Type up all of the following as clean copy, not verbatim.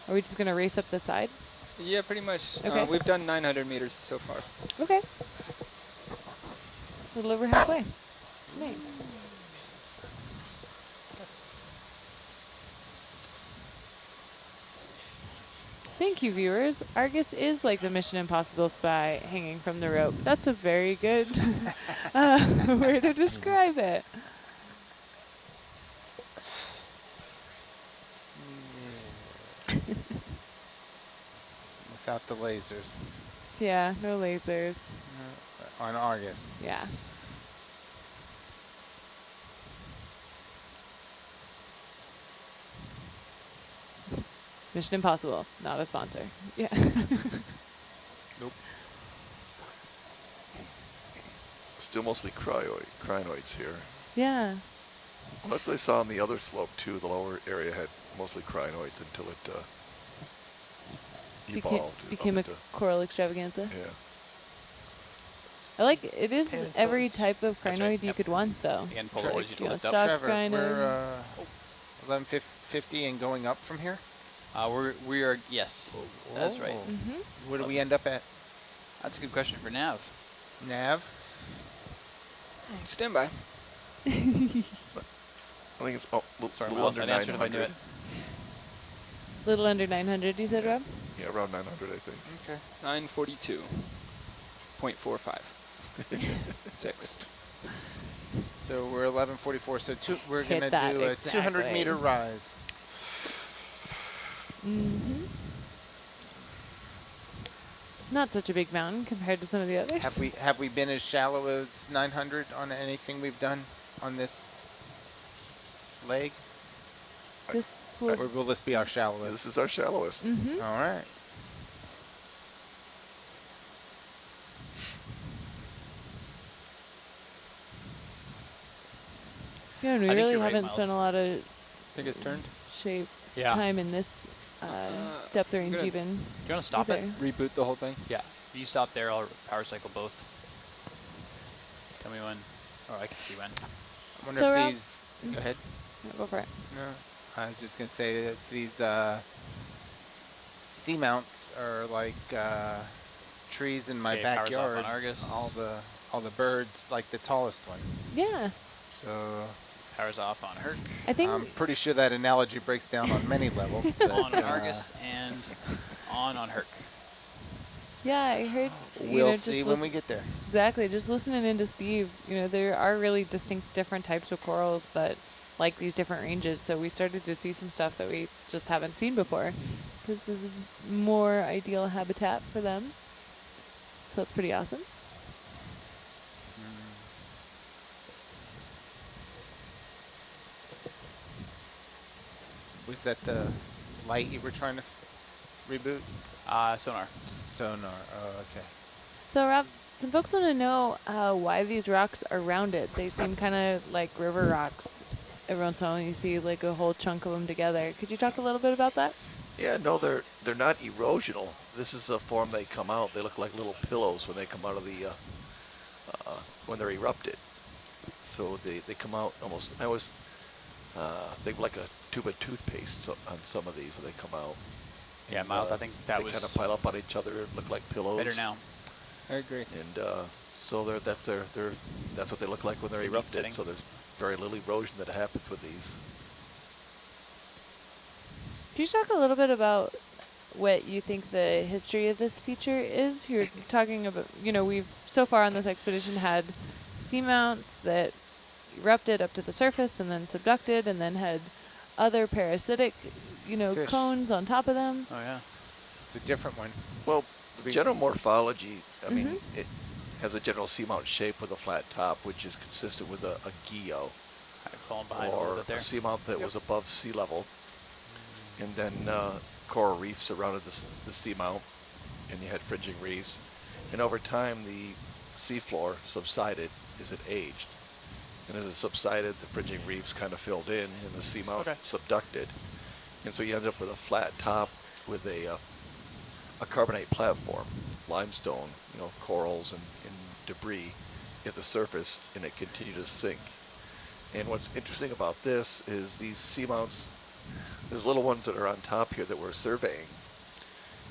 Are we just going to race up the side? Yeah, pretty much. Okay. We've done 900 meters so far. Okay. A little over halfway. Nice. Thank you, viewers. Argus is like the Mission Impossible spy hanging from the rope. That's a very good way to describe it. Without the lasers. Yeah, no lasers. On Argus. Yeah. Mission Impossible, not a sponsor. Yeah. Nope. Still mostly crinoids here. Yeah. Well, that's what I saw on the other slope too. The lower area had mostly crinoids until it evolved. Became a coral extravaganza. Yeah. I like it is Pantos. every type of That's crinoid right, you yep. could want though. Again, Polaroids you Like, to lift up. stock Trevor, crinoid. we're 1150 and going up from here? We are, yes, that's right. Mm-hmm. Where do we end up at? That's a good question for Nav. Nav? Stand by. I think it's Sorry, little Miles, under I'd answer it if I knew 900. it. Little under 900, you said, Rob? Yeah, around 900, I think. Okay. 942.45. 6. So we're 1144. So we're Hit going to that do a exactly. 200-meter rise. Mm-hmm. Not such a big mountain compared to some of the others. Have we been as shallow as 900 on anything we've done on this leg? This Or would. will this be our shallowest? This is our shallowest. Mm-hmm. All right. Yeah, and we I think really you're right, haven't spent Miles. a lot of Think it's turned? shape Yeah. time in this depth range good. even. Do you want to stop it? either. Reboot the whole thing? Yeah. If you stop there, I'll power cycle both. Tell me when. Or I can see when. I wonder So, if Rob- these... Go ahead. Yeah, go for it. No, I was just going to say that these seamounts are like trees in my Okay, power's off backyard. on Argus. All the birds, like the tallest one. Yeah, So Power's off on Herc. I think I'm pretty sure that analogy breaks down on many levels. But, On Argus and on Herc. yeah, I heard. you we'll know, just see when we get there. Exactly. Just listening into Steve, there are really distinct different types of corals that like these different ranges. So we started to see some stuff that we just haven't seen before because this is more ideal habitat for them. So that's pretty awesome. Was that the light you were trying to reboot? Sonar. Sonar. Oh, okay. So Rob, some folks want to know why these rocks are rounded. They seem kind of like river rocks. Every once in a while you see like a whole chunk of them together. Could you talk a little bit about that? Yeah, no, they're not erosional. This is a form they come out. They look like little pillows when they come out of the when they're erupted. So they come out almost. I always think like a tube of toothpaste on some of these when they come out. Yeah, And, Miles, I think that they was kind of pile up on each other, look like pillows. better now. I agree. And so that's what they look like when they're It's a neat erupted. setting. So there's very little erosion that happens with these. Could you talk a little bit about what you think the history of this feature is? You're talking about, we've so far on this expedition had seamounts that erupted up to the surface and then subducted and then had other parasitic, Fish. cones on top of them. Oh, yeah. It's a different one. Well, We- general morphology, I mean, Mhm. it has a general seamount shape with a flat top, which is consistent with a guyot, Kind of clawing behind a little or bit a there. seamount that was above sea level. And then coral reefs surrounded the seamount, and you had fringing reefs. And over time, the seafloor subsided as it aged. And as it subsided, the fringing reefs kind of filled in, and the seamount subducted. And so you end up with a flat top with a carbonate platform, limestone, corals and debris at the surface, and it continued to sink. And what's interesting about this is these seamounts There's little ones that are on top here that we're surveying.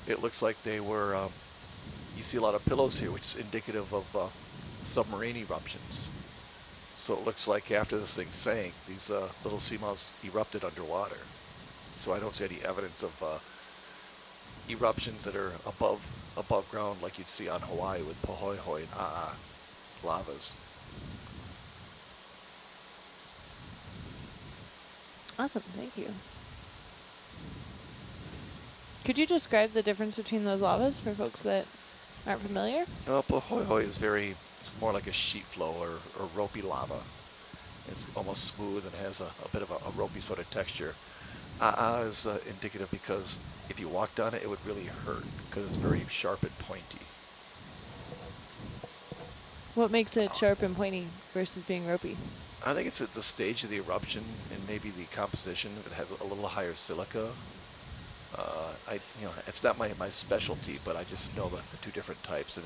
It looks like they were, you see a lot of pillows here, which is indicative of submarine eruptions. So it looks like after this thing sank, these little seamounts erupted underwater. So I don't see any evidence of eruptions that are above ground like you'd see on Hawaii with Pahoehoe and lavas. Awesome, thank you. Could you describe the difference between those lavas for folks that aren't familiar? Well, Pahoehoe is it's more like a sheet flow or ropey lava. It's almost smooth and has a bit of a ropey sort of texture. Is indicative because if you walked on it, it would really hurt because it's very sharp and pointy. What makes it sharp and pointy versus being ropey? I think it's at the stage of the eruption and maybe the composition. If it has a little higher silica. It's not my specialty, but I just know the two different types, and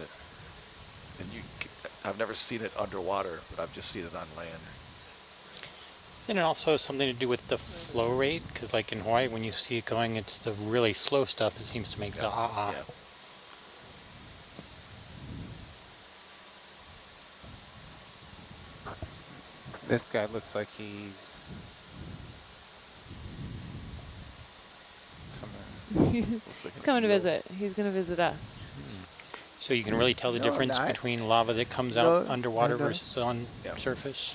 I've never seen it underwater, but I've just seen it on land. Isn't it also something to do with the flow rate? Because like in Hawaii, when you see it going, it's the really slow stuff that seems to make the Yeah. This guy looks like he's coming. He's Looks like coming to visit. He's going to visit us. So you can really tell the No, difference not- between lava that comes No, out underwater no. versus on Yeah. surface.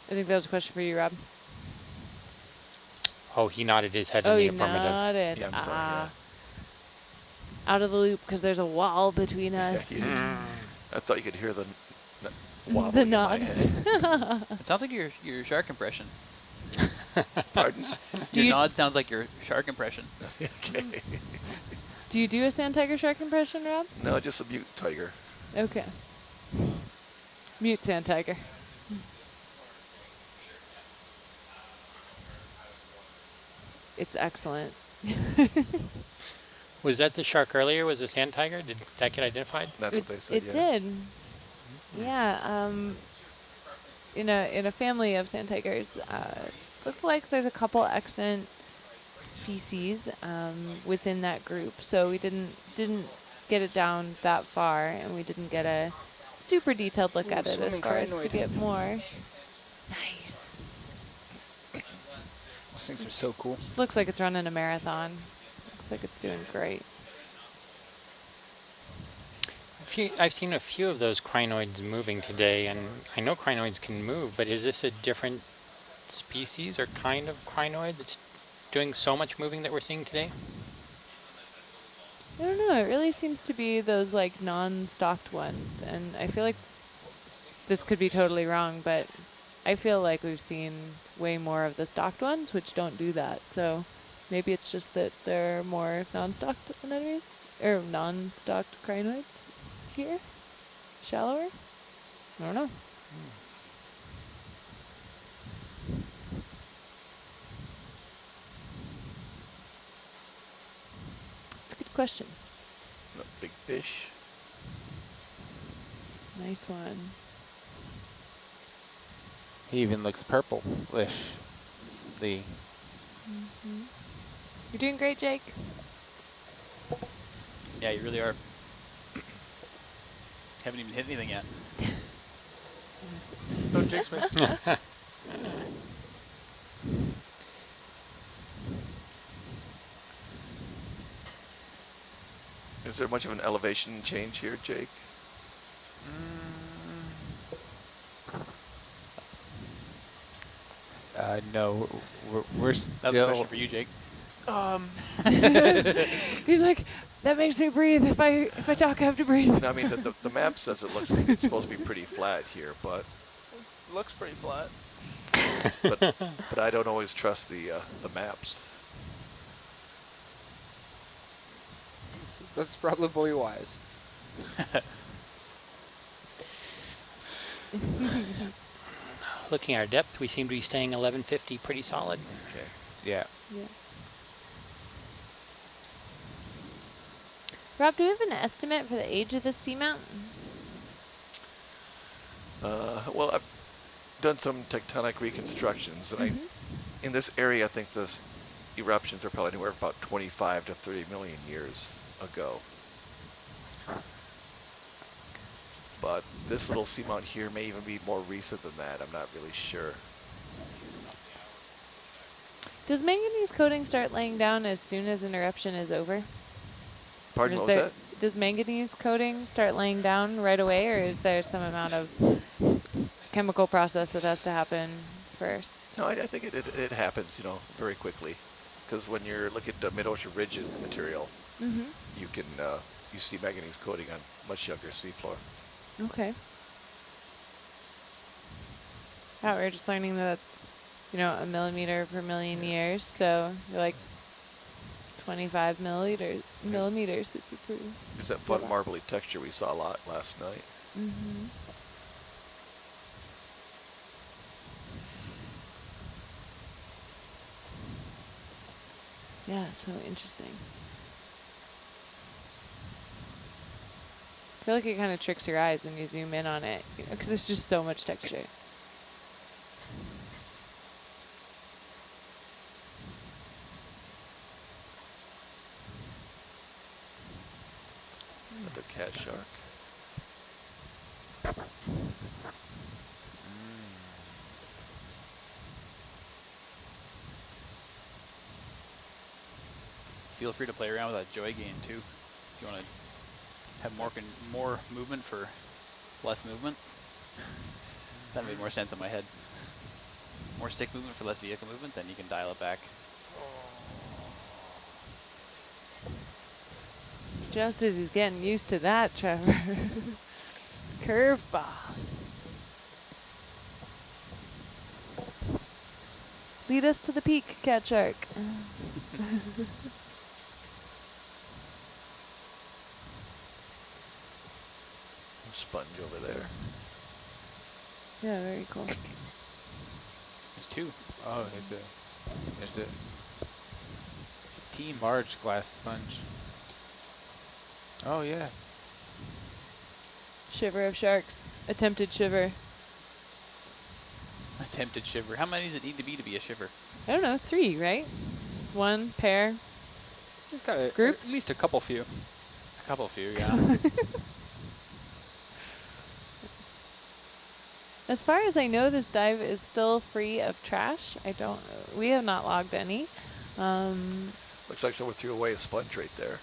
I think that was a question for you, Rob. Oh, he nodded his head Oh, in the you affirmative. nodded. Yeah, I'm sorry, yeah. Out of the loop because there's a wall between us. You did. I thought you could hear the wobbling The in my nod. head. It sounds like your shark impression. Pardon? Do Your you- nod sounds like your shark impression. Okay. Do you do a sand tiger shark impression, Rob? No, just a mute tiger. Okay. Mute sand tiger. It's excellent. Was that the shark earlier? Was it a sand tiger? Did that get identified? That's what they said. It yeah. did. Yeah. In a family of sand tigers, looks like there's a couple extant species within that group. So we didn't get it down that far, and we didn't get a super detailed look at it as swimming far as to crinoid. get more. Nice. Those things are so cool. Just looks like it's running a marathon. Looks like it's doing great. I've seen a few of those crinoids moving today, and I know crinoids can move, but is this a different species or kind of crinoid that's doing so much moving that we're seeing today? I don't know. It really seems to be those like non-stocked ones, and I feel like this could be totally wrong, but I feel like we've seen way more of the stocked ones, which don't do that. So maybe it's just that there are more non-stocked anemones or non-stocked crinoids here, shallower. I don't know. It's a good question. A big fish. Nice one. He even looks purple-ish. The You're doing great, Jake. Yeah, you really are. Haven't even hit anything yet. don't jinx me. Is there much of an elevation change here, Jake? No, we're That's a question still. for you, Jake. He's like, that makes me breathe. If I talk, I have to breathe. No, I mean, the map says it's supposed to be pretty flat here, but Looks pretty flat. but I don't always trust the maps. That's probably wise. Looking at our depth, we seem to be staying 1150 pretty solid. Okay. Yeah. Yeah. Rob, do we have an estimate for the age of this seamount? Well, I've done some tectonic reconstructions, and in this area, I think the eruptions are probably anywhere about 25 to 30 million years ago. But this little seamount here may even be more recent than that. I'm not really sure. Does manganese coating start laying down as soon as an eruption is over? Pardon, Or what was that? does manganese coating start laying down right away, or is there some amount of chemical process that has to happen first? No, I think it happens, you know, very quickly. Because when you're looking at mid-ocean ridge material, you can you see manganese coating on much younger seafloor. Okay. Yeah, we're just learning that that's, you know, 1 millimeter per million years. So you're like 25 millimeters would be pretty. There's that fun marbly texture we saw a lot last night. Yeah, so interesting. I feel like it kind of tricks your eyes when you zoom in on it, you know, because there's just so much texture. Another cat shark. Feel free to play around with that joy gain too. If you want to have more movement for less movement. That made more sense in my head. More stick movement for less vehicle movement, then you can dial it back. Just as he's getting used to that, Trevor. Curveball. Lead us to the peak, cat shark. Sponge over there. Yeah, very cool. There's two. Oh, there's a It's a team. large glass sponge. Oh yeah. Shiver of sharks. Attempted shiver. Attempted shiver. How many does it need to be a shiver? I don't know, 3, right? 1 pair. It's got a, Group? at least a couple few. A couple few, yeah. As far as I know, this dive is still free of trash. We have not logged any. Looks like someone threw away a sponge right there.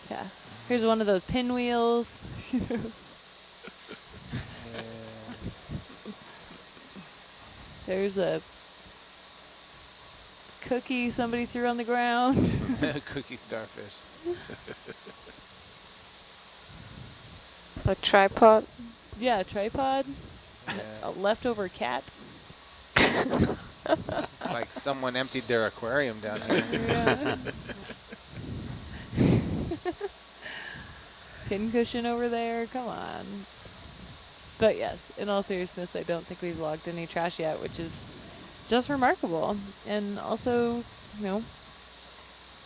Yeah. Here's one of those pinwheels. There's a cookie somebody threw on the ground. Cookie starfish. A tripod. Yeah, a tripod. Yeah. A leftover cat. It's like someone emptied their aquarium down here. Yeah. Pincushion over there. Come on. But yes, in all seriousness, I don't think we've logged any trash yet, which is just remarkable. And also, you know,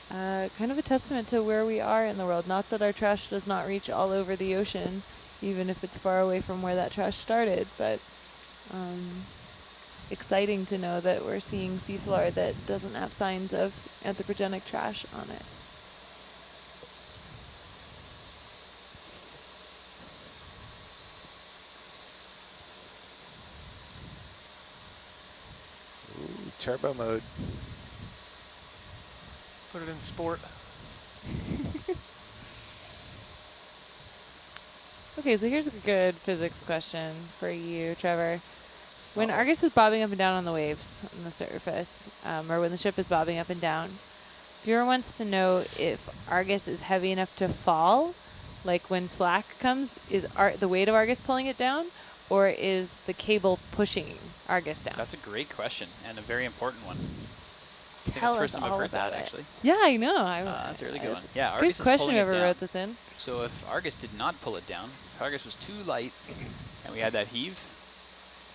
kind of a testament to where we are in the world. Not that our trash does not reach all over the ocean, even if it's far away from where that trash started, but exciting to know that we're seeing seafloor that doesn't have signs of anthropogenic trash on it. Ooh, turbo mode. Put it in sport. Okay, so here's a good physics question for you, Trevor. When Argus is bobbing up and down on the waves on the surface, or when the ship is bobbing up and down, viewer wants to know if Argus is heavy enough to fall, like when slack comes, is the weight of Argus pulling it down, or is the cable pushing Argus down? That's a great question and a very important one. I think Tell that's the first us time I've all heard that, about it. actually. Yeah, I know. That's a really good one. Yeah, Good Argus is question, pulling it whoever down. wrote this in. So if Argus did not pull it down, if Argus was too light and we had that heave,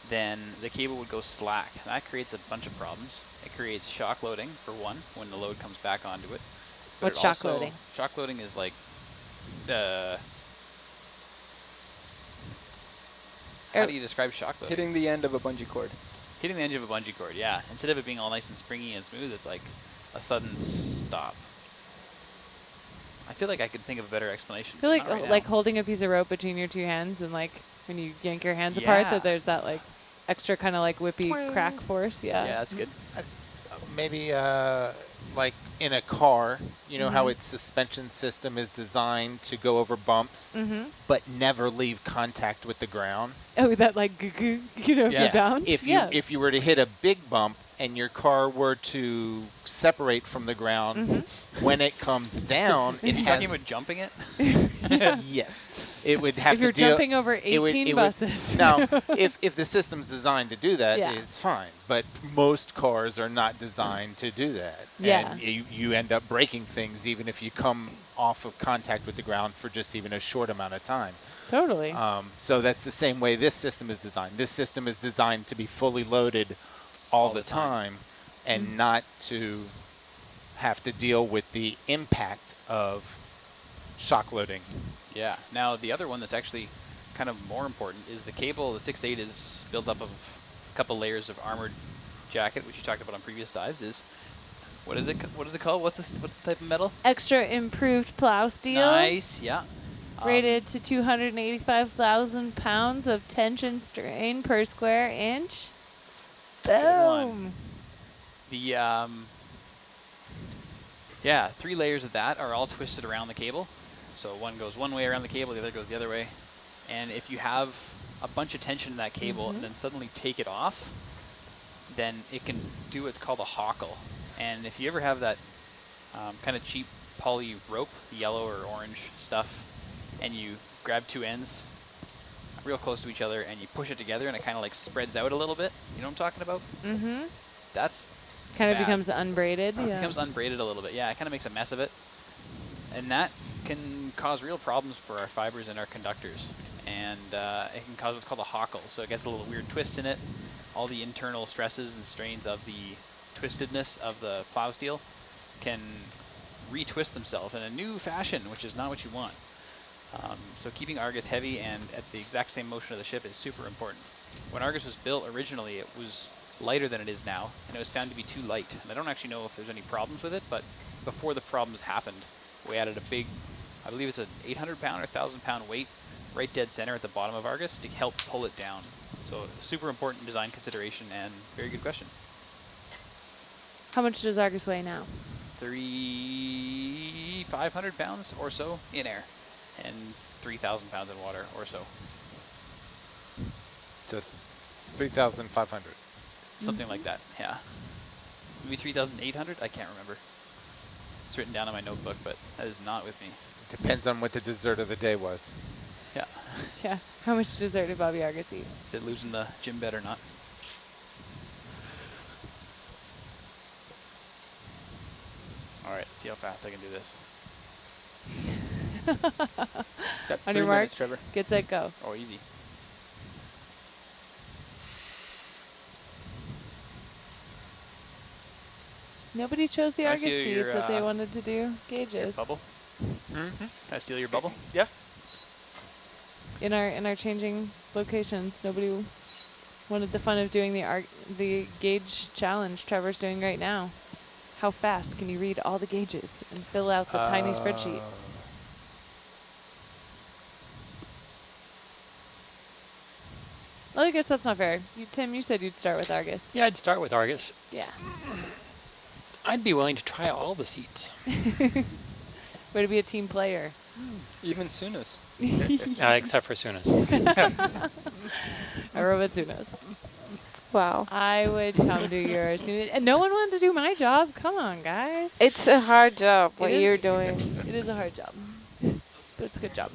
then the cable would go slack. That creates a bunch of problems. It creates shock loading, for one, when the load comes back onto it. But What's it shock also- loading? Shock loading is like How do you describe shock loading? Hitting the end of a bungee cord. Hitting the edge of a bungee cord, yeah. Instead of it being all nice and springy and smooth, it's like a sudden stop. I feel like I could think of a better explanation. I feel but like not right like now. holding a piece of rope between your two hands, and like when you yank your hands apart, Yeah. that there's that like extra kind of like whippy crack force. Yeah. Yeah, that's good. Maybe like in a car, you know how Mhm. its suspension system is designed to go over bumps, Mm-hmm. but never leave contact with the ground. Oh, that like you know, Yeah. bounce. If yeah. you if you were to hit a big bump and your car were to separate from the ground, when it comes down, Are it you has talking about jumping it? yes, it would have if to you're deal. jumping over it would- 18 it would- buses. Now, if the system's designed to do that, Yeah. it's fine. But most cars are not designed to do that. Yeah. And you end up breaking things even if you come off of contact with the ground for just even a short amount of time. Totally. So that's the same way this system is designed. This system is designed to be fully loaded all the time and not to have to deal with the impact of shock loading. Yeah. Now, the other one that's actually kind of more important is the cable. The 6.8 is built up of a couple layers of armored jacket, which you talked about on previous dives. What is it called? What's the type of metal? Extra improved plow steel. Nice. Yeah. Rated to 285,000 pounds of tension strain per square inch. Good one. Boom. The yeah, 3 layers of that are all twisted around the cable. So one goes one way around the cable, the other goes the other way. And if you have a bunch of tension in that cable and then suddenly take it off, then it can do what's called a hockle. And if you ever have that kind of cheap poly rope, the yellow or orange stuff, and you grab 2 ends real close to each other and you push it together and it kind of like spreads out a little bit, you know what I'm talking about? Mm-hmm. That's Kind of bad. becomes unbraided. It Yeah. becomes unbraided a little bit. Yeah, it kind of makes a mess of it. And that can cause real problems for our fibers and our conductors. And it can cause what's called a hockle. So it gets a little weird twist in it. All the internal stresses and strains of the twistedness of the plow steel can retwist themselves in a new fashion, which is not what you want. So keeping Argus heavy and at the exact same motion of the ship is super important. When Argus was built originally, it was lighter than it is now, and it was found to be too light. And I don't actually know if there's any problems with it, but before the problems happened, we added a big, I believe it's an 800-pound or 1,000-pound weight right dead center at the bottom of Argus to help pull it down. So super important design consideration and very good question. How much does Argus weigh now? 3,500 pounds or so in air, and 3,000 pounds in water or so. So 3,500. Something like that, yeah. Maybe 3,800? I can't remember. It's written down on my notebook, but that is not with me. Depends on what the dessert of the day was. Yeah. Yeah. How much dessert did Bobby Argus eat? Did losing the gym bet or not? All right, let's see how fast I can do this. Got On 3 your mark, minutes, Trevor. get set, go. Oh, easy. Nobody chose the Can I Argus see seat, your, but they wanted to do Your gauges. bubble? Mm-hmm. Can I steal your bubble? Yeah. In our changing locations, nobody wanted the fun of doing the gauge challenge Trevor's doing right now. How fast can you read all the gauges and fill out the tiny spreadsheet? Well, I guess that's not fair. Tim, you said you'd start with Argus. Yeah, I'd start with Argus. Yeah. I'd be willing to try all the seats. Way to be a team player. Even Sunas. Except for Sunas. Aerobatsunas. Wow. I would come to your and no one wanted to do my job. Come on, guys. It's a hard job, what It is. you're doing. It is a hard job, but it's a good job.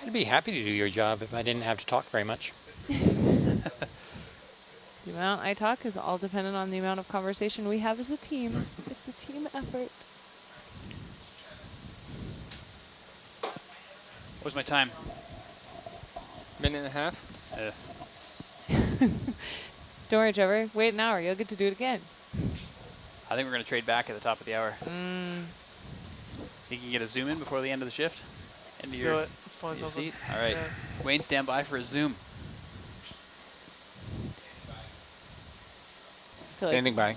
I'd be happy to do your job if I didn't have to talk very much. The amount I talk is all dependent on the amount of conversation we have as a team. It's a team effort. What was my time? Minute and a half. Don't worry, Trevor. Wait an hour. You'll get to do it again. I think we're going to trade back at the top of the hour. Think you can get a zoom in before the end of the shift? Let's do it. It's find Your something. seat? All right. Yeah. Wayne, stand by for a zoom. Standing by. I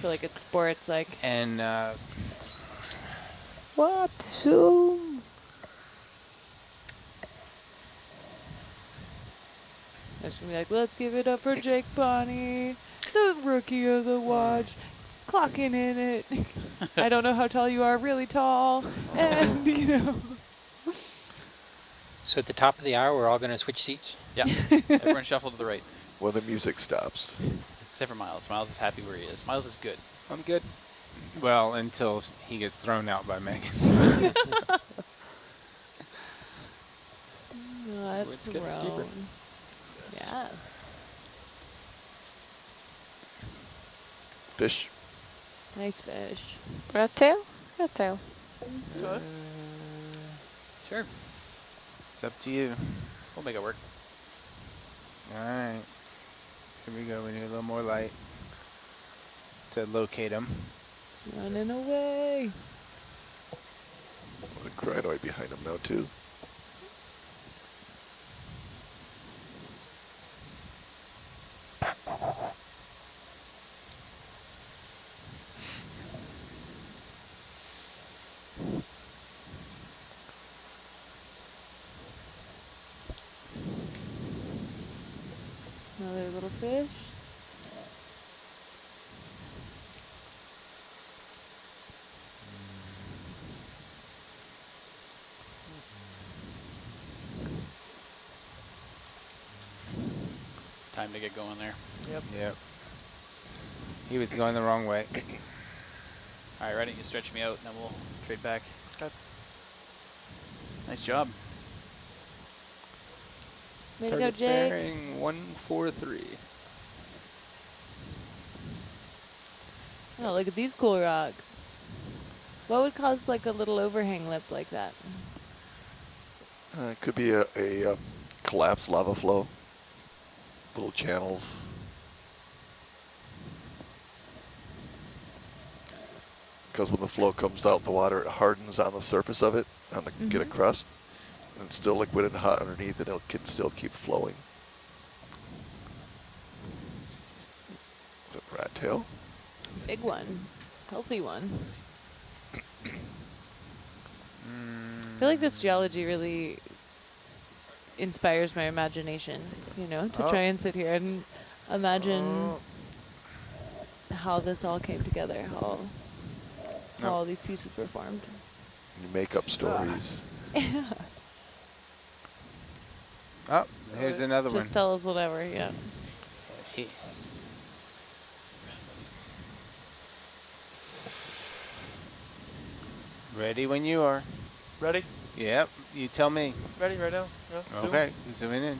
feel like it's sports, like. And What? Zoom. It's gonna be like, let's give it up for Jake Bonnie, the rookie of the watch, clocking in it. I don't know how tall you are, really tall, and you know. So at the top of the hour, we're all going to switch seats? Yeah. Everyone shuffle to the right. When the music stops. Except for Miles. Miles is happy where he is. Miles is good. I'm good. well, until he gets thrown out by Megan. Let's It's getting steeper. roam. Yeah. Fish. Nice fish. Red tail? Red tail. Sorry? Sure. It's up to you. We'll make it work. All right. Here we go. We need a little more light to locate him. It's running away. The crinoid behind him now, too. Another little fish. Time to get going there. Yep. He was going the wrong way. All right, ready? You stretch me out, and then we'll trade back. Okay. Nice job. Way to go, Target Jake. bearing 143. Oh, look at these cool rocks. What would cause like a little overhang lip like that? It could be a collapsed lava flow. Little channels. Because when the flow comes out the water, it hardens on the surface of it, on the get a crust. And it's still liquid and hot underneath, and it can still keep flowing. Is it rat tail? Big one. Healthy one. I feel like this geology really inspires my imagination, you know, to try and sit here and imagine how this all came together, how all these pieces were formed. You make up stories. Oh, here's another Just one. tell us whatever, yeah. He- Ready when you are. Ready? Yep, you tell me. Ready right now? Yeah. Zoom. Okay, zooming in.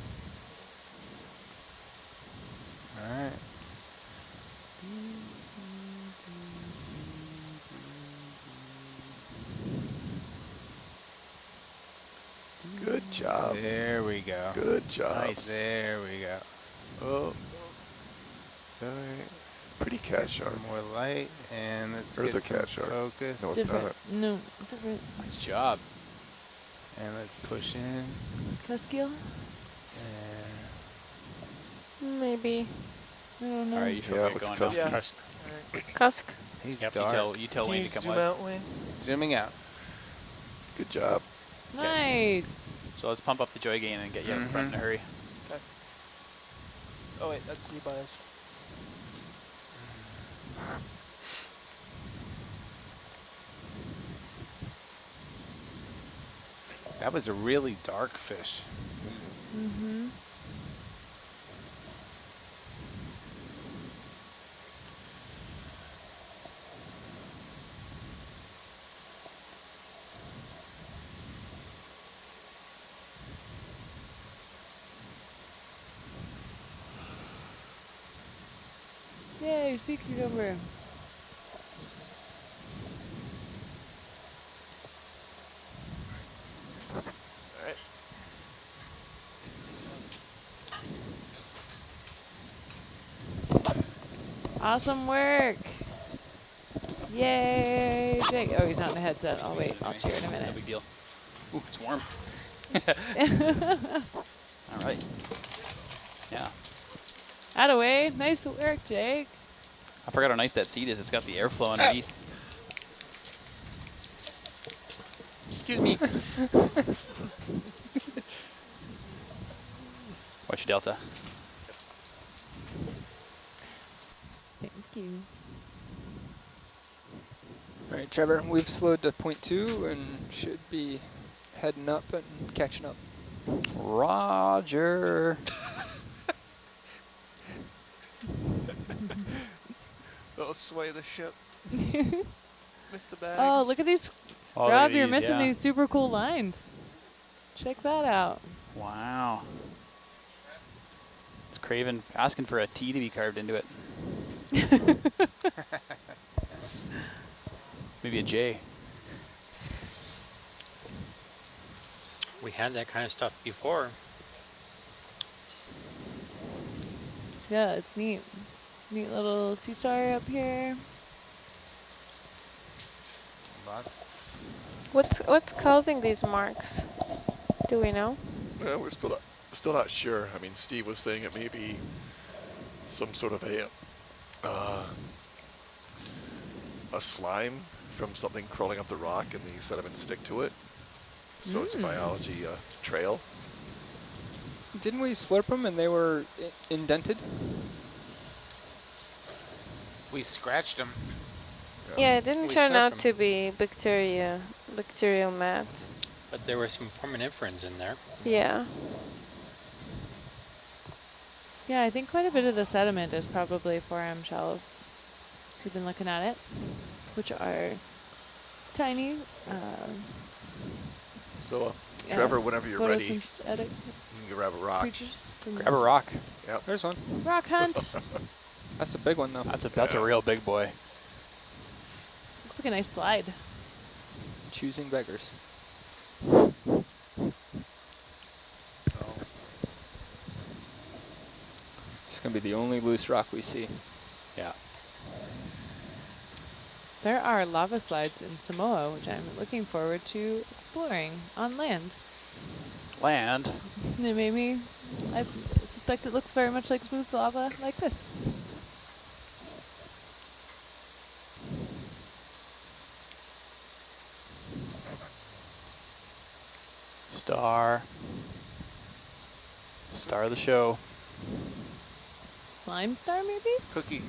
All right. Good job. There we go. Good job. Nice. There we go. Oh. So Pretty get cat shark. some more light, and let's There's get a some cat shark. focus. No, it's Different. not. No, different. Nice job. And let's push in. Cuskeel? And Maybe. I don't know. All right, you should Yeah, get looks going cusky. now. Yeah. Cusk. Alright. Cusk. he's Yep, you dark. tell Can Wayne you to come zoom wide. out, Wayne? Zooming out. Good job. Nice. So let's pump up the joy gain and get you out in front in a hurry. Oh wait, that's Z bias. That was a really dark fish. Mm-hmm. Yay, sea cucumber. Alright. Awesome work. Yay, Jake. Oh, he's not in a headset. I'll wait. I'll cheer in a No minute. big deal. Ooh, it's warm. All right. Yeah. Attaway, nice work, Jake. I forgot how nice that seat is. It's got the airflow underneath. Excuse me. Watch your delta. Thank you. All right, Trevor, we've slowed to 0.2 and should be heading up and catching up. Roger. That'll sway the ship. Missed the bag. Oh, look at these. Oh, Rob, look at you're these, missing yeah. these super cool lines. Check that out. Wow. It's Craven asking for a T to be carved into it. Maybe a J. We had that kind of stuff before. Yeah, it's neat. Neat little sea star up here. What's causing these marks? Do we know? Well, we're still not sure. I mean, Steve was saying it may be some sort of a slime from something crawling up the rock and the sediment stick to it. So it's a biology trail. Didn't we slurp them and they were indented? We scratched them. Yeah, it didn't We turn slurp out 'em. to be bacterial mat. But there were some foraminiferans in there. Yeah. Yeah, I think quite a bit of the sediment is probably 4M shells. We've been looking at it, which are tiny. So, Trevor, whenever you're ready, you photosynthetic can grab a rock. creatures from Grab a the rock. surface. Yep. There's one. Rock hunt. That's a big one, though. That's a real big boy. Looks like a nice slide. Choosing beggars. It's going to be the only loose rock we see. Yeah. There are lava slides in Samoa, which I'm looking forward to exploring on land. Land. And maybe, I suspect it looks very much like smooth lava like this. Star. Star of the show. Slime star, maybe? Cookie.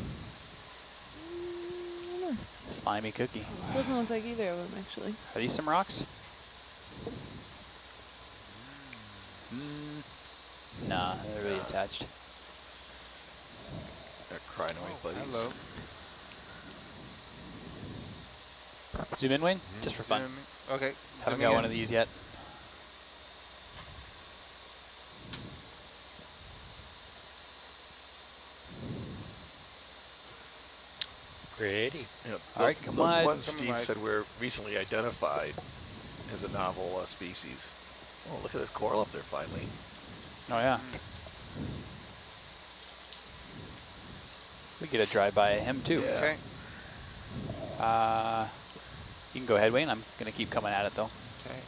I don't know. Slimy cookie. Doesn't look like either of them, actually. Are these some rocks? Nah, they're really attached. They're crinoid buddies. Hello. Zoom in, Wayne, just for fun. Okay. Haven't zooming got in. one of these yet. Pretty. Yep. All right, Those- come those on. ones Come Steve on. said were recently identified as a novel species. Oh, look at this coral up there finally. Oh yeah. We get a drive-by of him too. Yeah. Okay. You can go ahead, Wayne. I'm gonna keep coming at it though. Okay.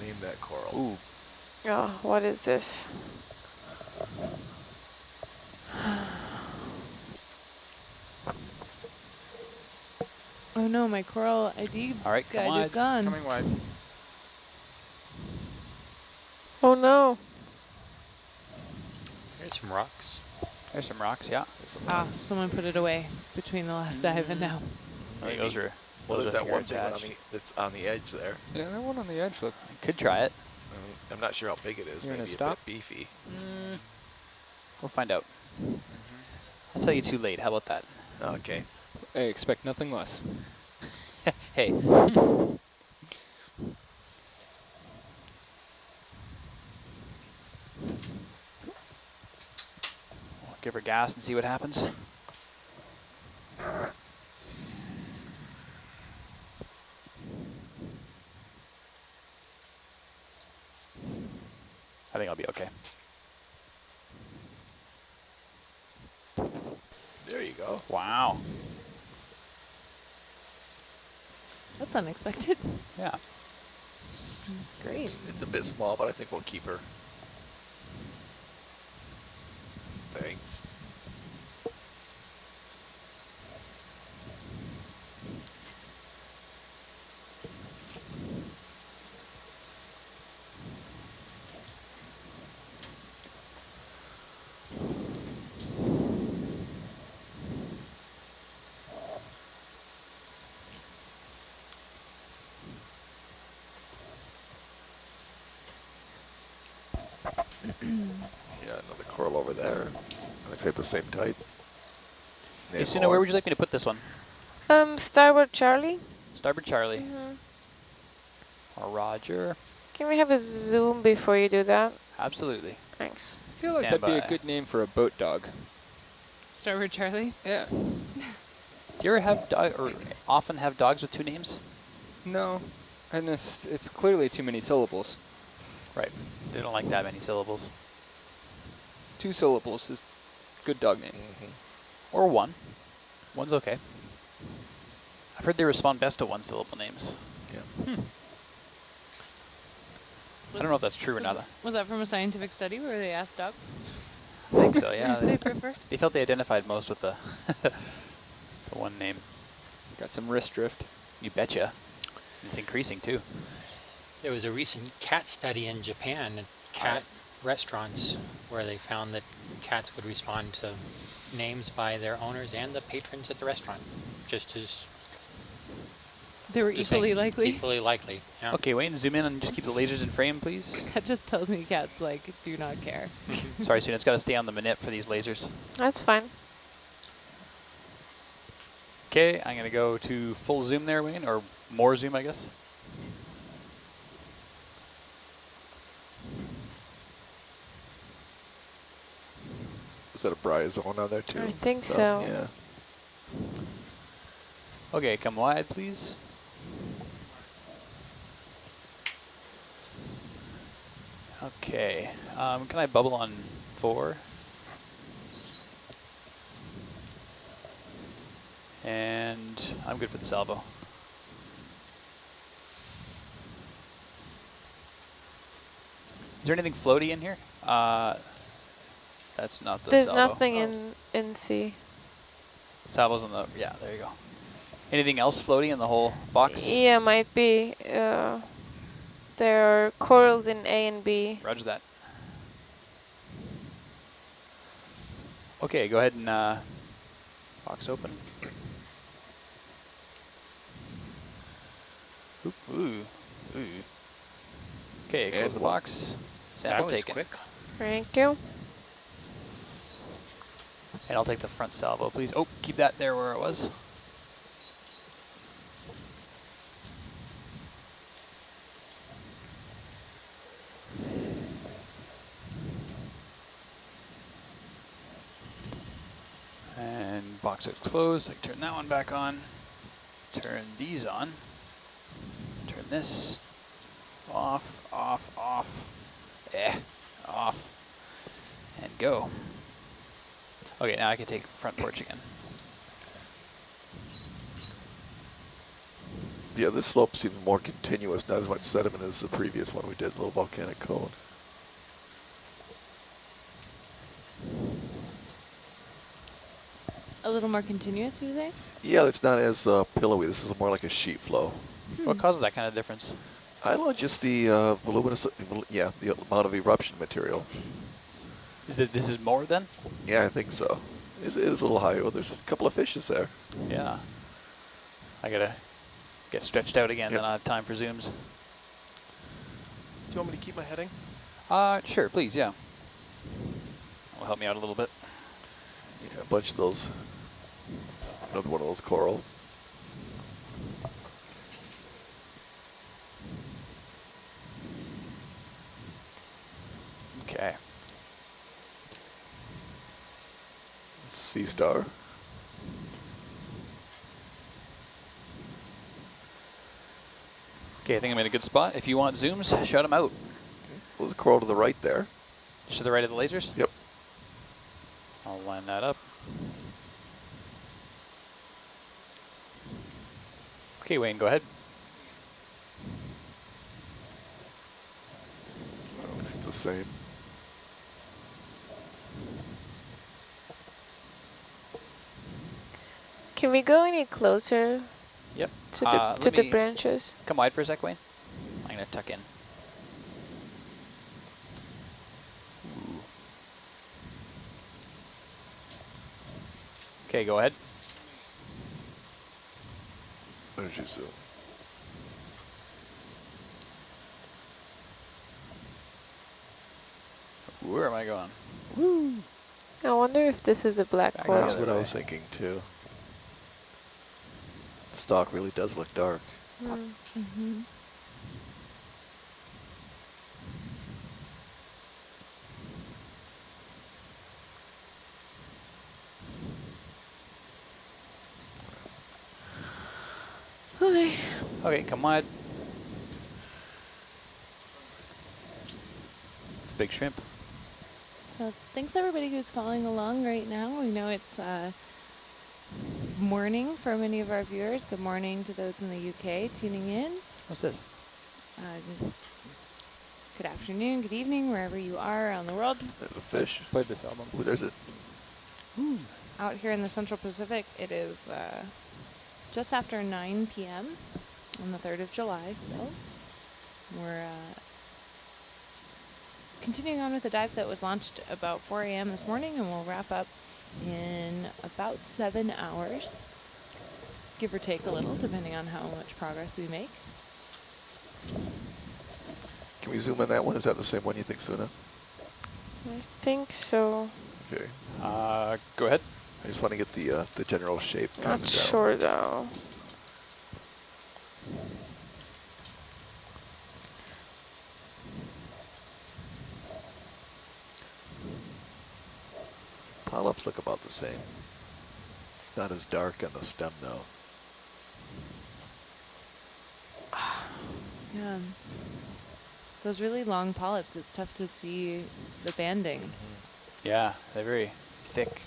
Name that coral. Ooh. Oh, what is this? Oh no, my coral ID All right, come guide is on. gone. Coming wide. Oh no. Here's some rocks. There's some rocks. Yeah. Ah, someone put it away between the last dive and now. I think those are. Well, those there's are that one big one attached. that's on the edge there. Yeah, that one on the edge look. Could try it. I'm not sure how big it is. You're gonna Maybe a stop? bit beefy. We'll find out. I'll tell you too late. How about that? Okay. I expect nothing less. Hey. Give her gas and see what happens. I think I'll be okay. There you go. Wow. That's unexpected. Yeah. That's great. It's a bit small, but I think we'll keep her. Thanks. Yeah, another coral over there. I think the same type. Hey, There's Suna, more. where would you like me to put this one? Starboard Charlie. Starboard Charlie. Hmm. Or Roger. Can we have a zoom before you do that? Absolutely. Thanks. I feel like Stand that'd be by. a good name for a boat dog. Starboard Charlie. Yeah. Do you ever have or often have dogs with 2 names? No. And it's clearly too many syllables. Right. They don't like that many syllables. 2 syllables is good dog name. Mhm. Or 1. 1's okay. I've heard they respond best to 1-syllable names. Yeah. I don't know if that's true or not. Was that from a scientific study where they asked dogs I think so, yeah. which they prefer? They felt they identified most with the, the 1 name. Got some wrist drift. You betcha. It's increasing too. There was a recent cat study in Japan at cat restaurants where they found that cats would respond to names by their owners and the patrons at the restaurant, just as They were the same- equally likely. Equally likely, yeah. Okay, Wayne, zoom in and just keep the lasers in frame, please. That just tells me cats like do not care. Sorry, Suna, it's got to stay on the minute for these lasers. That's fine. Okay, I'm going to go to full zoom there, Wayne, or more zoom, I guess. Is that a bryozoan on there too? I think so. Yeah. Okay, come wide, please. Okay, can I bubble on 4? And I'm good for the salvo. Is there anything floaty in here? That's not the There's salvo. nothing in C. Salvo's on the, yeah, there you go. Anything else floaty in the whole box? Yeah, might be. There are corals in A and B. Roger that. Okay, go ahead and box open. Oop, ooh, ooh. Okay, And close the one. box. That Sample was taken. quick. Thank you. And I'll take the front salvo, please. Oh, keep that there where it was. And box is closed. I can turn that one back on. Turn these on. Turn this off, off, off. Off. And go. Okay, now I can take front porch again. Yeah, this slope seems more continuous, not as much sediment as the previous one we did, little volcanic cone. A little more continuous, you say? Yeah, it's not as pillowy. This is more like a sheet flow. What causes that kind of difference? I don't know, just the voluminous, yeah, the amount of eruption material. Is it this is more then? Yeah, I think so. It is a little high. Well, there's a couple of fishes there. Yeah. I gotta get stretched out again, Yep. then I'll have time for zooms. Do you want me to keep my heading? Sure, please, yeah. Will help me out a little bit. Yeah, a bunch of those. Another one of those coral. Okay. Sea star. Okay, I think I'm in a good spot. If you want zooms, shout them out. There's a coral to the right there. Just to the right of the lasers? Yep. I'll line that up. Okay, Wayne, go ahead. same. Can we go any closer Yep. to Let the me branches? come wide for a sec, Wayne. I'm gonna tuck in. Ooh. Okay, go ahead. There's your zoom. Where am I going? I wonder if this is a black Back coral. That's the what other I was way. thinking too. Stalk really does look dark. Mm. Mm-hmm. Okay. Okay, come wide. It's a big shrimp. So thanks everybody who's following along right now. We know it's morning for many of our viewers. Good morning to those in the UK tuning in. What's this? Good afternoon, good evening, wherever you are around the world. There's a fish. Played this album. Ooh, there's a Out here in the Central Pacific, it is just after 9 p.m. on the 3rd of July still. We're continuing on with the dive that was launched about 4 a.m. this morning, and we'll wrap up in about 7 hours, give or take a little, depending on how much progress we make. Can we zoom in that one? Is that the same one you think, Suna? I think so. Okay. Go ahead. I just want to get the general shape kind of Not down. sure though. Polyps look about the same. It's not as dark on the stem though. Yeah. Those really long polyps, it's tough to see the banding. Yeah, they're very thick.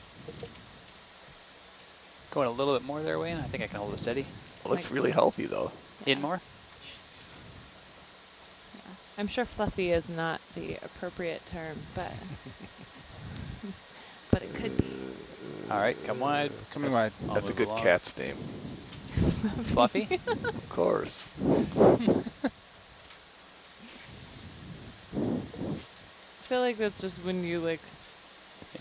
Going a little bit more there, Wayne. I think I can hold it steady. It looks really healthy though. In more? Yeah. I'm sure fluffy is not the appropriate term, but but it could be. All right, come wide. Coming wide. I'll That's a move good along. cat's name. Fluffy? Of course. I feel like that's just when you like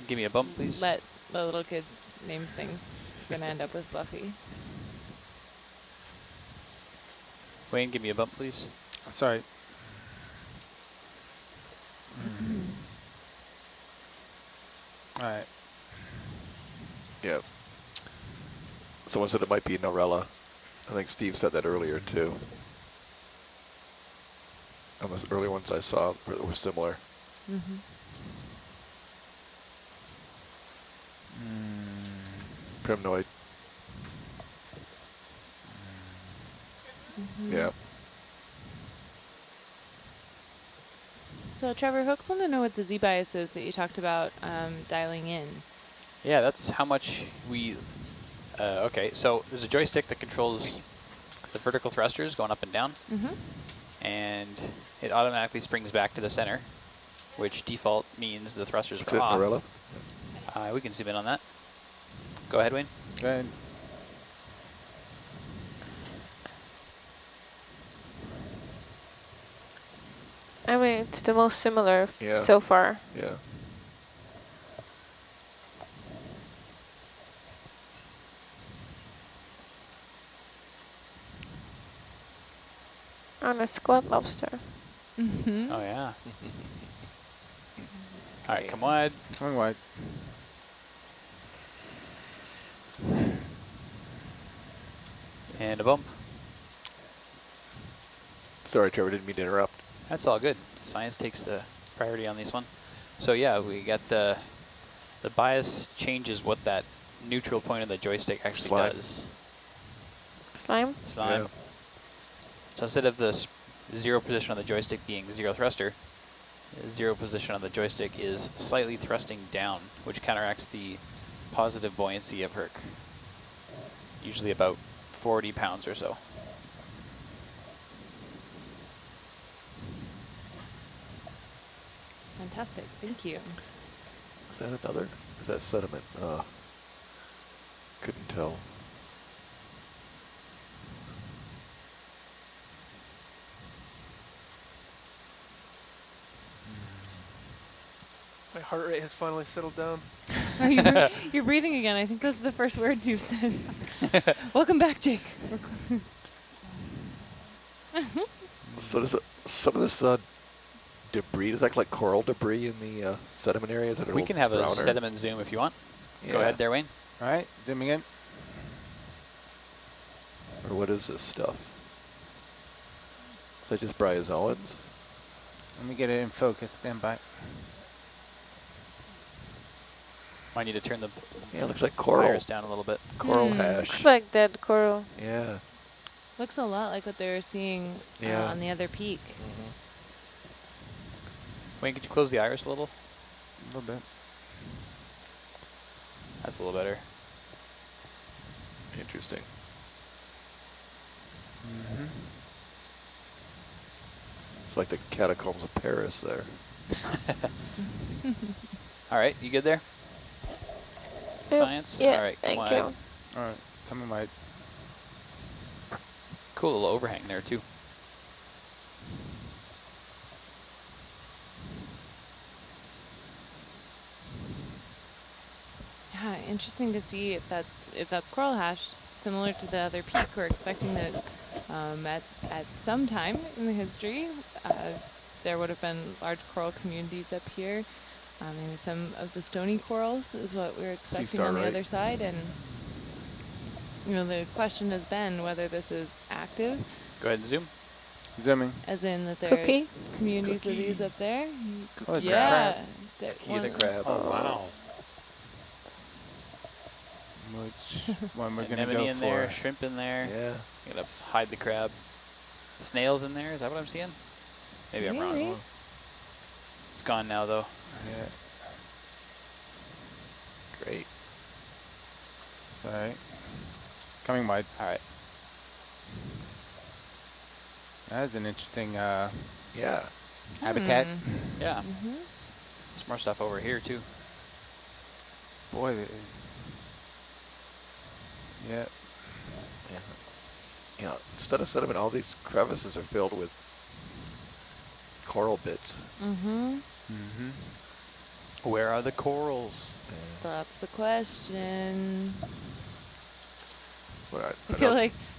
Give me a bump, please. let the little kids name things. You're gonna end up with Fluffy. Wayne, give me a bump, please. Sorry. All right. Yeah. Someone said it might be Norella. I think Steve said that earlier too. On the early ones I saw were similar. Mm-hmm. Primnoid. Yeah. So Trevor, folks want to know what the Z-bias is that you talked about dialing in. Yeah, that's how much we... okay, so there's a joystick that controls the vertical thrusters going up and down. Mm-hmm. And it automatically springs back to the center, which default means the thrusters Is are it off. Norella? We can zoom in on that. Go ahead, Wayne. Go ahead. I mean, it's the most similar Yeah. so far. Yeah. On a squat lobster. Mm-hmm. Oh, yeah. All right, come wide. Coming wide. And a bump. Sorry, Trevor, didn't mean to interrupt. That's all good. Science takes the priority on this one. So yeah, we got the bias changes what that neutral point of the joystick actually Slime. does. Slime? Slime. Yeah. So instead of the zero position on the joystick being zero thruster, the zero position on the joystick is slightly thrusting down, which counteracts the positive buoyancy of Herc. Usually about 40 pounds or so. Fantastic. Thank you. Is that another? Or is that sediment? Couldn't tell. My heart rate has finally settled down. Oh, you're breathing again. I think those are the first words you've said. Welcome back, Jake. So does some of this debris, does that look like coral debris in the sediment area? Is it a We little can have a browner? sediment zoom if you want. Yeah. Go ahead there, Wayne. All right, zooming in. Or what is this stuff? Is that just bryozoans? Let me get it in focus. Stand by. Might need to turn the Yeah, it looks like coral. wires down a little bit. Coral Hmm. hash. Looks like dead coral. Yeah. Looks a lot like what they were seeing Yeah. on the other peak. Wayne, could you close the iris a little? A little bit. That's a little better. Interesting. Mm-hmm. It's like the catacombs of Paris there. All right, you good there? Yep. Science? Yeah, All right, come thank on. you. All right, coming wide. Cool little overhang there, too. Yeah, interesting to see if that's coral hash, similar to the other peak. We're expecting that at some time in the history, there would have been large coral communities up here. Maybe some of the stony corals is what we're expecting star, on the right? other side, and the question has been whether this is active, Go ahead and zoom. Zooming. as in that there's Cookie? communities Cookie. of these up there. Oh, it's a Yeah, crab. that Key the one- crab. Oh, wow. Which one we're going to Anemone go in for? there, shrimp in there. Yeah. You gotta hide the crab. Snails in there, is that what I'm seeing? Maybe I'm Maybe. wrong. It's gone now, though. Yeah, Great. all right. Coming wide. All right. That is an interesting Yeah. habitat. Yeah. Mhm. Some more stuff over here, too. Boy, it is. Yeah. Yeah. Yeah. Instead of sediment, all these crevices are filled with coral bits. Mm-hmm. Mm-hmm. Where are the corals? That's the question. But I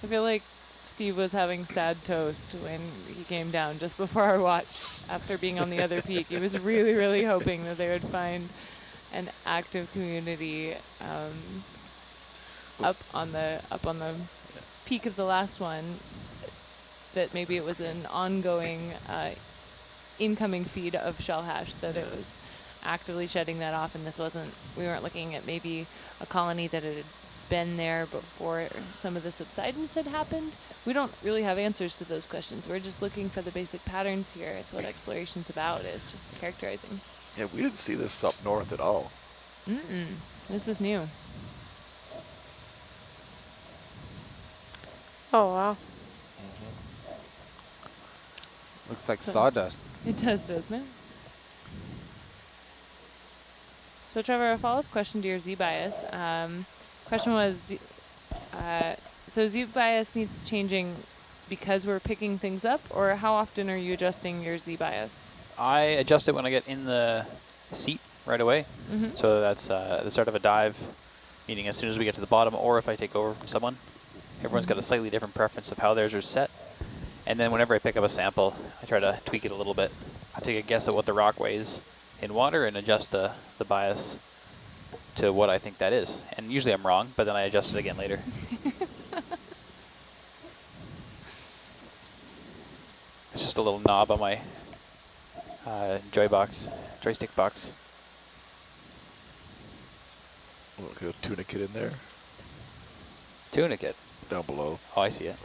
feel like Steve was having sad toast when he came down just before our watch after being on the other peak. He was really, really hoping that they would find an active community up on the peak of the last one. That maybe it was an ongoing incoming feed of shell hash, that it was actively shedding that off, and we weren't looking at maybe a colony that had been there before some of the subsidence had happened. We don't really have answers to those questions. We're just looking for the basic patterns here. It's what exploration's about, is just characterizing. yeah, we didn't see this up north at all. This is new. Oh, wow. Looks like sawdust. It does, doesn't it? So Trevor, a follow-up question to your z-bias. Question was, so z-bias needs changing because we're picking things up, or how often are you adjusting your z-bias? I adjust it when I get in the seat right away. So that's the start of a dive, meaning as soon as we get to the bottom, or if I take over from someone. Everyone's got a slightly different preference of how theirs are set. And then whenever I pick up a sample, I try to tweak it a little bit. I take a guess at what the rock weighs in water and adjust the bias to what I think that is. And usually I'm wrong, but then I adjust it again later. It's just a little knob on my joystick box. Look, a tunicate in there, Tunicate. down below. Oh, I see it.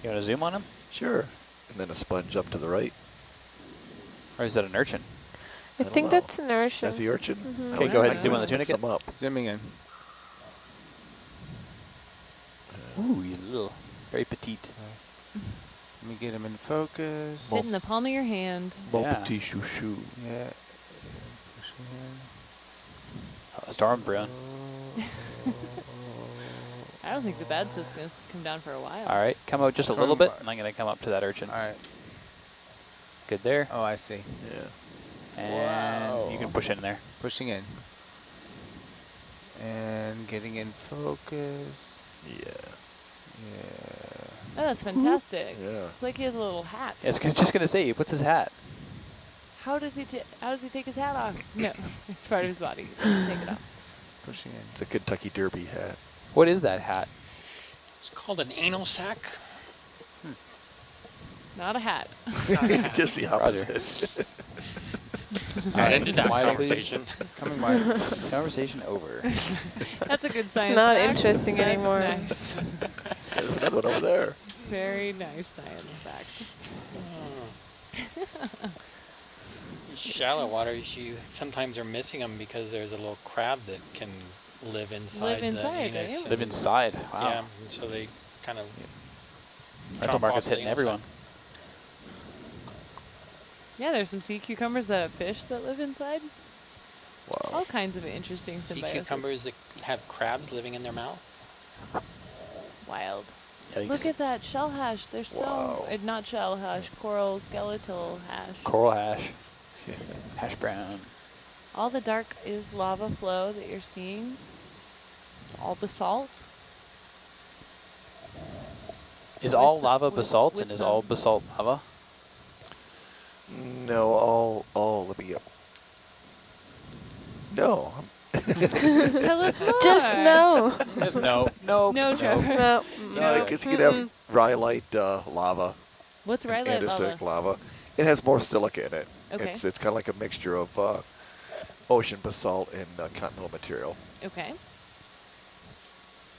You want to zoom on him? Sure. And then a sponge up to the right. Or is that an urchin? I don't think know. that's an urchin. That's the urchin? Mhm. Okay, go ahead and zoom on the Mix tunicate. them up. Zooming in. Ooh, you little, very petite. Let me get him in focus. Fit in the palm of your hand. Mon Yeah. petit chouchou. Yeah. Oh, storm brewing. I don't think the bad stuff's going to come down for a while. All right, come out just a little Coming bit, by. and I'm going to come up to that urchin. All right. Good there. Oh, I see. Yeah. And you can push in there. Pushing in. And getting in focus. Yeah. Yeah. Oh, that's fantastic. Yeah. It's like he has a little hat. I was just going to say, he puts his hat. How does he take his hat off? No, it's part of his body. He doesn't take it off. Pushing in. It's a Kentucky Derby hat. What is that hat? It's called an anal sack. Not a hat. Just the Roger. opposite. That ended that Wide conversation. Coming by. Conversation over. That's a good science not fact. interesting That's anymore. Nice. There's another one over there. Very nice science fact. Shallow waters, you sometimes are missing them because there's a little crab that can live inside, inside, the anus. right? and- Live inside. Wow. Yeah, and so they kind of. Rental chomp market's off the hitting anal everyone. sac. Yeah, there's some sea cucumbers that have fish that live inside. Wow. All kinds of interesting Sea symbiosis. cucumbers that have crabs living in their mouth. Wild. Yikes. Look at that shell hash. They're Wow. so not shell hash, coral skeletal hash. Coral hash. Hash brown. All the dark is lava flow that you're seeing. All basalt. Is With all some- lava with- basalt, with and is some- all basalt lava? No, let me up. No. Tell us more. Just no. There's no. No, Trevor. No. No, because you can have rhyolite lava, What's and rhyolite andesitic lava? lava. It has more silica in it. Okay. It's kind of like a mixture of ocean basalt and continental material. Okay.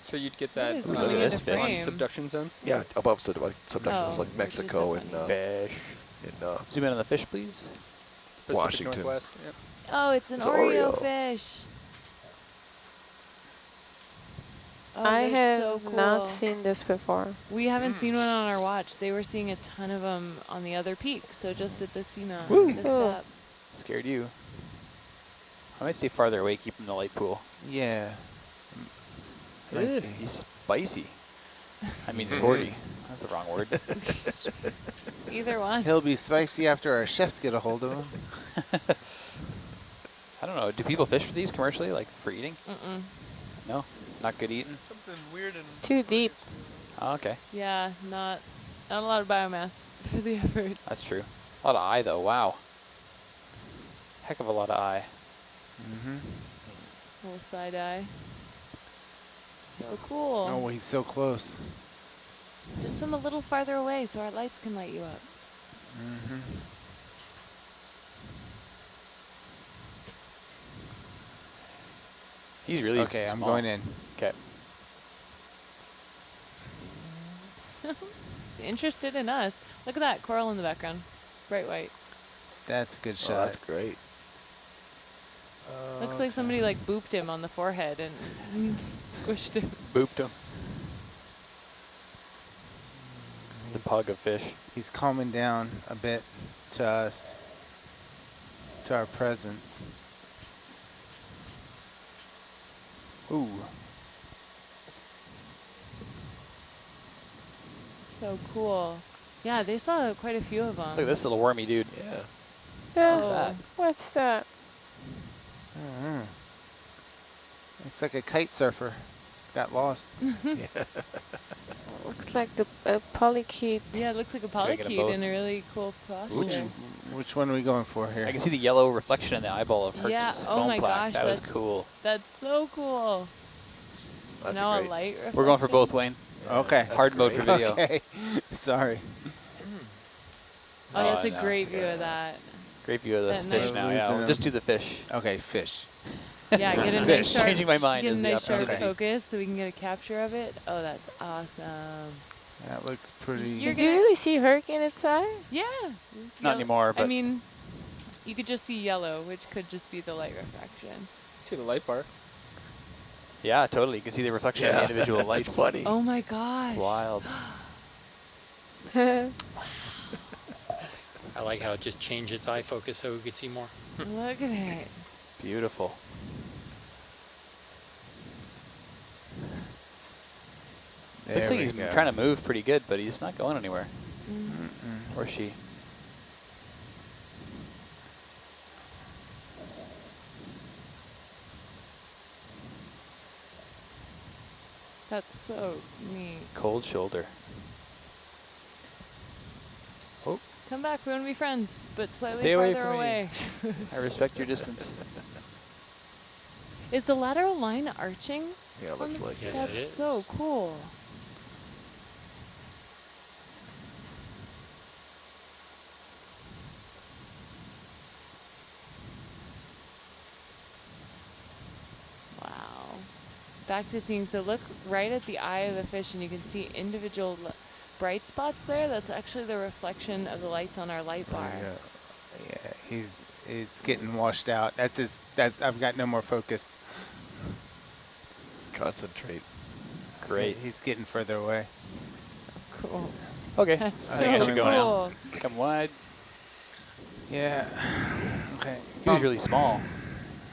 So you'd get It that is Look coming at into this fish. on frame. subduction zones? Yeah, above subduction, Oh, like which is Mexico so and funny. Fish. in Zoom in on the fish, please. Pacific Washington. Northwest. Yep. Oh, it's an It's Oreo Oreo. fish. Oh, I they're have so cool. not seen this before. We haven't seen one on our watch. They were seeing a ton of them on the other peak, so just at this seamount. Woo. Missed Cool. up. Scared you. I might stay farther away, keep him in the light pool. Yeah. Might Ugh, be. he's spicy. I mean sporty. That's the wrong word. Either one. He'll be spicy after our chefs get a hold of him. I don't know. Do people fish for these commercially, like for eating? Mm-mm. No? Not good eating? Something weird and Too deep. Oh, okay. Yeah, not a lot of biomass for the effort. That's true. A lot of eye, though. Wow. Heck of a lot of eye. Mm-hmm. Little side eye. So cool. Oh, he's so close. Just swim a little farther away so our lights can light you up. Mm-hmm. He's really Okay, I'm small. going in. Okay. Interested in us. Look at that coral in the background. Bright white. That's a good Oh, shot. that's great. Looks like somebody like booped him on the forehead and squished him. Booped him. The pug of fish. He's calming down a bit to us, to our presence. Ooh. So cool. Yeah, they saw quite a few of them. Look at this little wormy dude. Yeah. What's Oh. that? What's that? Looks like a kite surfer. Got lost. Looks like the polychaete. Yeah, it looks like a Should I get 'em polychaete both? in a really cool posture. Which one are we going for here? I can see the yellow reflection in the eyeball of Herc's Yeah, oh foam my plaque. gosh, That was that's- cool. That's so cool. That's now great. a light reflection. We're going for both, Wayne. Okay. Hard mode for video. Okay. Sorry. Oh, that's Oh, a no. great view of that. Great view of this That fish nice- now. Yeah, we'll Losing just him. do the fish. Okay, fish. Yeah, get a nice Fish. sharp, Changing my mind get is a the nice sharp opportunity. focus so we can get a capture of it. Oh, that's awesome. That looks pretty. You're Did you gonna- really see Herc in its eye? Yeah. Not anymore, I but mean, you could just see yellow, which could just be the light refraction. See the light bar. yeah, totally. You can see the reflection of the individual lights. It's funny. Oh my gosh. It's wild. I like how it just changed its eye focus so we could see more. Look at it. Beautiful. Looks like we he's go. trying to move pretty good, but he's not going anywhere. Mm. Or she. That's so neat. Cold shoulder. Oh, Come back, we want to be friends, but slightly Stay away farther from me. away. I respect your distance. Is the lateral line arching? Yeah, it looks like Yes, it. it That's is. so cool. Wow. Back to seeing, so look right at the eye of the fish and you can see individual bright spots there. That's actually the reflection of the lights on our light bar. Yeah, it's getting washed out. That's his. I've got no more focus. Concentrate. Great. He's getting further away. Cool. Okay. That's I think I so should go now. cool. Come wide. Yeah. Okay. He was really small.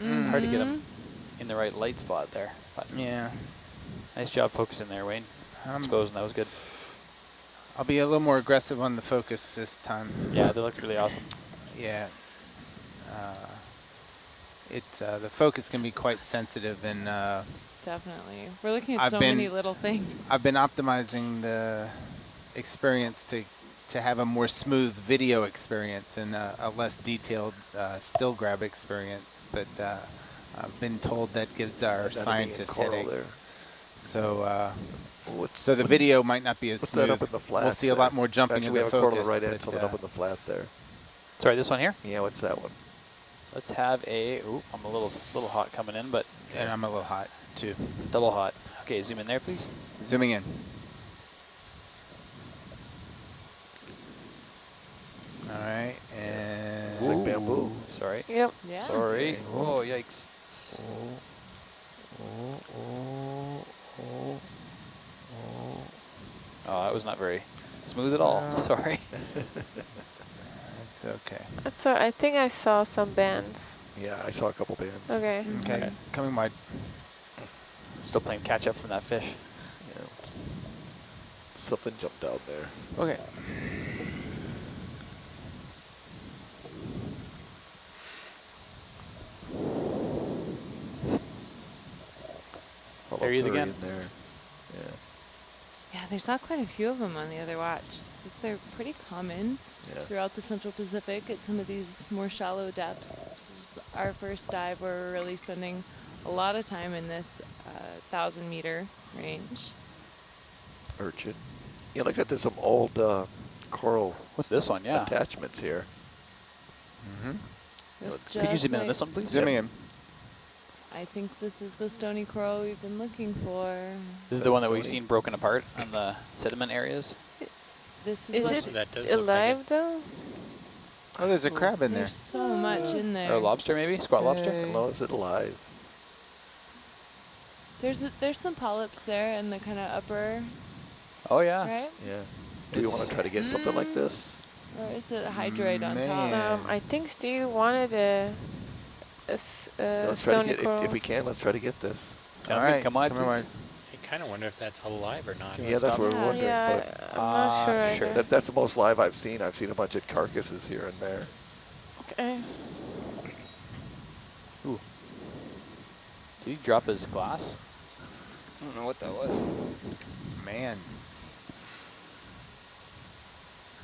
Mm-hmm. Hard to get him in the right light spot there. But Yeah. nice job focusing there, Wayne. Exposing, that was good. I'll be a little more aggressive on the focus this time. Yeah, they looked really awesome. Yeah. It's the focus can be quite sensitive, and Definitely. We're looking at I've so been- many little things. I've been optimizing the experience to have a more smooth video experience and a less detailed still grab experience. But I've been told that gives our Anemone and scientists coral headaches. there. So What's, so the video might not be as what's smooth. that up in the flats? We'll see a there? lot more jumping Actually, in we the have a coral focus. on the right end, but, something up in the flat there. Sorry, this one here? Yeah, what's that one? Let's have a, ooh, I'm a little hot coming in, but and I'm a little hot too. double hot. Okay, zoom in there, please. Zooming in. All right, and It's like bamboo. Sorry. Yep. Yeah. Sorry. Okay. Oh, yikes. Oh, that was not very smooth at all. Sorry. it's okay. That's all, I think I saw some bands. Yeah, I saw a couple bands. Okay. Okay, Okay. it's coming wide. Still playing catch up from that fish. Yeah. Something jumped out there. Okay. Follow There he is Curry again. in there. Yeah. Yeah, there's not quite a few of them on the other watch. 'Cause they're pretty common Yeah. throughout the Central Pacific at some of these more shallow depths. This is our first dive where we're really spending a lot of time in this 1,000-meter range. Urchin. Yeah, looks like there's some old coral What's this one? Yeah. attachments here. Mm-hmm. This Could you just zoom in on might- this one, please? Zooming in. I think this is the stony coral we've been looking for. This is the one that we've Stony. seen broken apart on the sediment areas. This is, Is what it the- That does look like alive though? Oh, there's a crab in there. There's so much in there. Or a lobster, maybe? Squat lobster? Hey. No, is it alive? There's some polyps there in the kind of upper, Oh, yeah. right? Yeah. Do we want to try to get something like this? Or is it a hydroid on top? Man. I think Steve wanted a Let's try to stony get, coral. if we can, let's try to get this. Sounds All good. right, Come on, coming please. wide. I kind of wonder if that's alive or not. Yeah, that's what we're Yeah. wondering. Yeah, But I'm not sure. sure. either. that's the most live I've seen. I've seen a bunch of carcasses here and there. Okay. Ooh. Did he drop his glass? I don't know what that was. Man.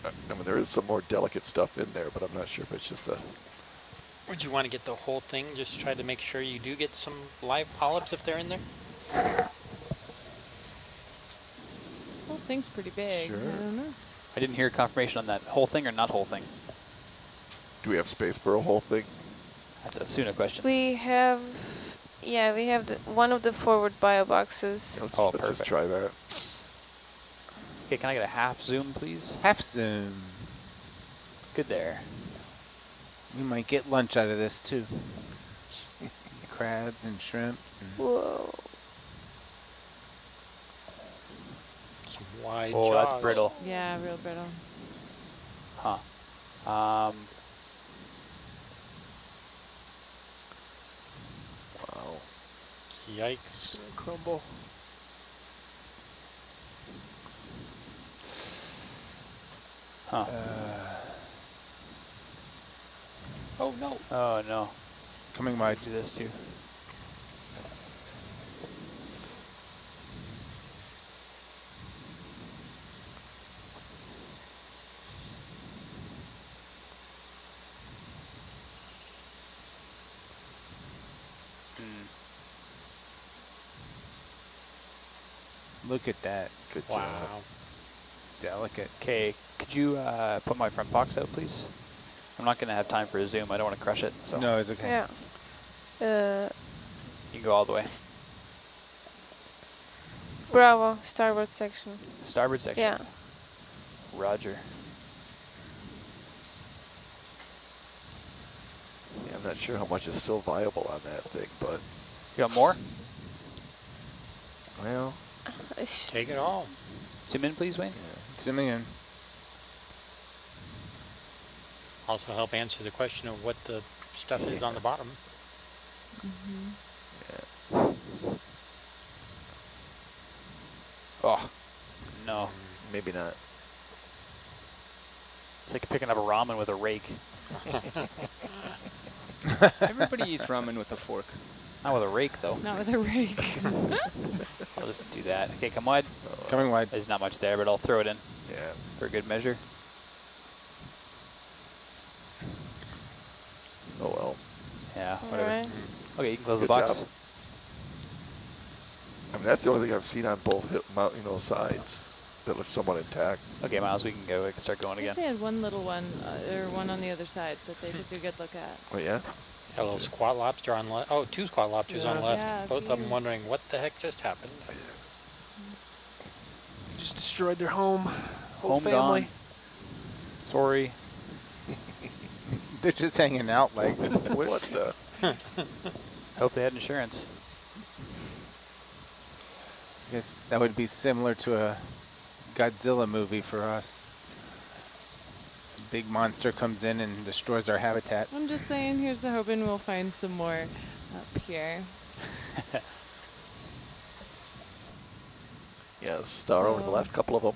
I mean, there is some more delicate stuff in there, but I'm not sure if it's just a... Would you want to get the whole thing? Just try to make sure you do get some live polyps if they're in there? Whole thing's pretty big. Sure. I don't know. I didn't hear confirmation on that whole thing or not whole thing. Do we have space for a whole thing? That's a sooner question. We have, yeah, we have one of the forward bio boxes. Yeah, let's Oh, just perfect. try that. Okay, can I get a half zoom, please? Half zoom. Good there. We might get lunch out of this too. Crabs and shrimps. And Whoa. Some wide Oh, that's jaws. brittle. Yeah, real brittle. Huh. Wow. Yikes. Crumble. Huh. Oh no. Oh no. Coming I wide. do this too. Look at that. Good Wow. job. Delicate. Okay, could you put my front box out, please? I'm not going to have time for a zoom. I don't want to crush it. So No, it's okay. Yeah. you can go all the way. Bravo, starboard section. Starboard section. Yeah. Roger. Yeah, I'm not sure how much is still viable on that thing, but You got more? well, Take it all. Zoom in, please, Wayne. Zooming in. Also help answer the question of what the stuff is on the bottom. Oh, no. maybe not. It's like picking up a ramen with a rake. Everybody eats ramen with a fork. Not with a rake, though. Not with a rake. I'll just do that. Okay, come wide. Coming wide. There's not much there, but I'll throw it in Yeah. for good measure. Oh well. Yeah, whatever. Alright. Okay, you can close the Good box. job. I mean, that's the only thing I've seen on both sides that looks somewhat intact. Okay, Miles, we can go. We can start going I think again. they had one little one, or one on the other side that they took a good look at. Oh yeah. A little squat lobster on left. Oh, two squat lobsters on Yeah. left. Yeah, Both of them here. wondering what the heck just happened. Just destroyed their home. Whole Home family. gone. Sorry. They're just hanging out like. What the? Hope they had insurance. I guess that would be similar to a Godzilla movie for us. A big monster comes in and destroys our habitat. I'm just saying, here's the hoping we'll find some more up here. Yeah, star over the So- left, couple of them.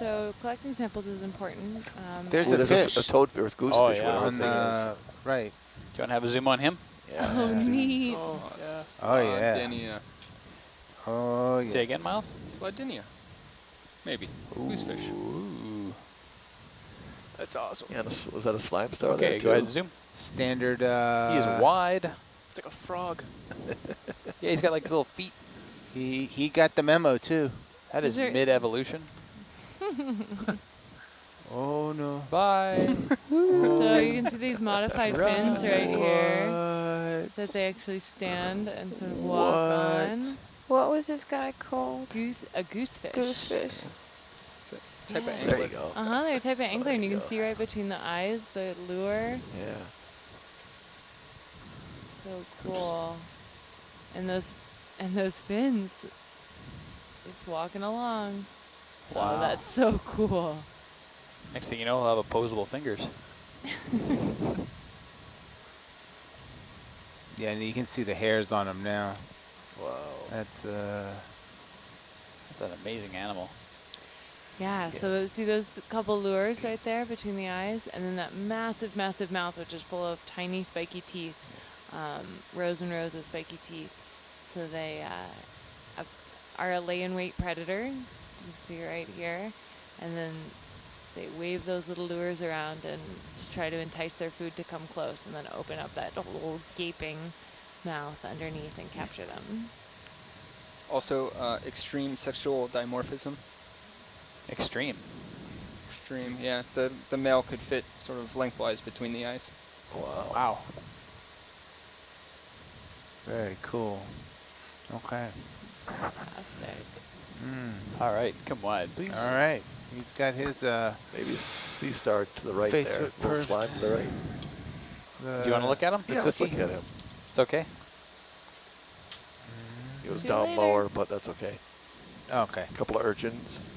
So collecting samples is important. There's Ooh, a fish a toadfish or goosefish. Oh, yeah. whatever on the thing the is. right. Do you want to have a zoom on him? Yes. Oh, neat. Oh yeah. Sladinia. Oh yeah. Say again, Miles? Sladinia. Maybe. Goosefish. Ooh. That's awesome. Yeah, was that a slime star? Okay, there go ahead too? and zoom. Standard. He is wide. It's like a frog. Yeah, he's got like little feet. He got the memo too. That Is is there- mid-evolution. Oh no. Bye. So you can see these modified fins right here that What? they actually stand and sort of walk on. What was this guy called? A goosefish. Goosefish. Type of Yeah. angler. There you go. They're a type of angler, and you you can go. see right between the eyes the lure. Yeah. So cool. And those fins, just walking along. Wow. Oh, that's so cool. Next thing you know, he'll have opposable fingers. Yeah, and you can see the hairs on him now. Wow. That's That's an amazing animal. Yeah, so see those couple lures right there between the eyes, and then that massive, massive mouth, which is full of tiny spiky teeth, rows and rows of spiky teeth. So they are a lay-in-wait predator. You can see right here, and then they wave those little lures around and just try to entice their food to come close, and then open up that whole gaping mouth underneath and capture them. Also, extreme sexual dimorphism. Extreme. Extreme, yeah. The male could fit sort of lengthwise between the eyes. Wow. Wow. very cool. Okay. It's fantastic. All right, come wide, please. All right. He's got his Maybe sea star to the right Face there. foot Little first. slime to the right. Do you want to look at him? Yeah, let's look cookie? at him. It's okay. He was See you down later. lower, but that's okay. Okay. A couple of urchins.